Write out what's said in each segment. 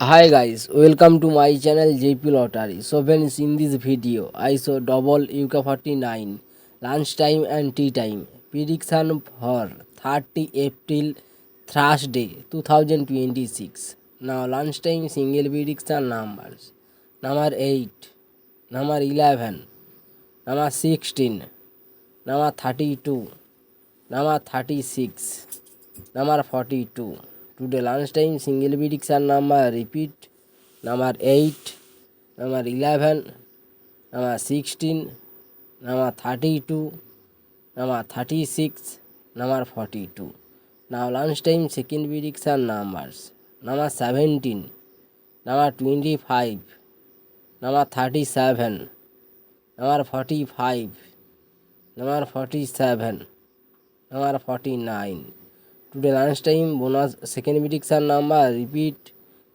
Hi guys, welcome to my channel JP Lottery. So friends, in this video, I saw double UK49, lunchtime and tea time. Prediction for 30 April Thursday 2026. Now lunchtime single prediction numbers. Number 8, number 11, number 16, number 32, number 36, number 42. Today lunchtime single prediction number repeat number 8, number 11, number 16, number 32, number 36, number 42. Now lunchtime second prediction numbers number 17, number 25, number 37, number 45, number 47, number 49. Today lunchtime bonus second prediction number repeat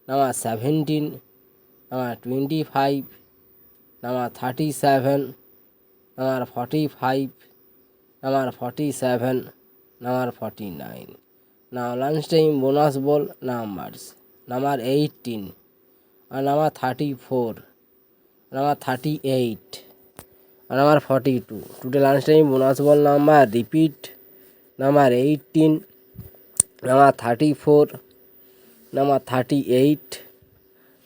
number 17, number 25, number 37, number 45, number 47, number 49. Now lunchtime bonus ball numbers number 18, number 34, number 38, number 42. Today lunchtime bonus ball number repeat number 18, number 34, number 38,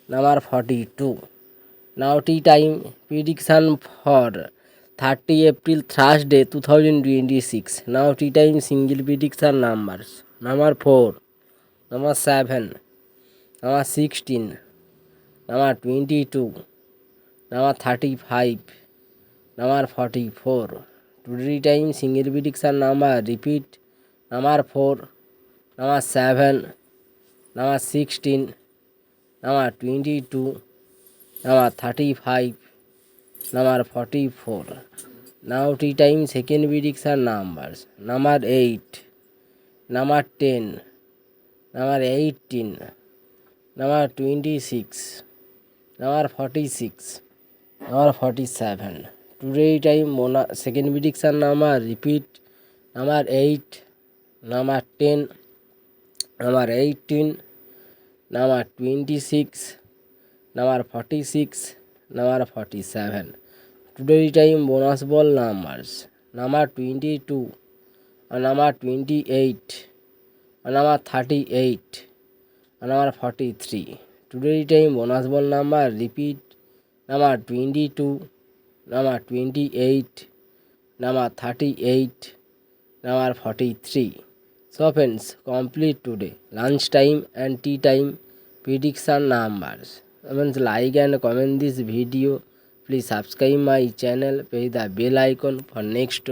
number 42. Now tea time prediction for 30 April Thursday 2026. Now tea time single prediction numbers. Number 4, number 7, number 16, number 22, number 35, number 44. Today time single prediction number repeat number 4, number 7, number 16, number 22, number 35, number 44. Now tea time second prediction numbers. Number 8, number 10, number 18, number 26, number 46, number 47. Today time second prediction number repeat number 8, number 10, number 18, number 26, number 46, number 47. Today time bonus ball numbers number 22, number 28, number 38, number 43. Today time bonus ball number repeat number 22, number 28, number 38, number 43. So friends, complete today lunchtime and tea time prediction numbers. Friends, like and comment this video. Please subscribe my channel, press the bell icon for next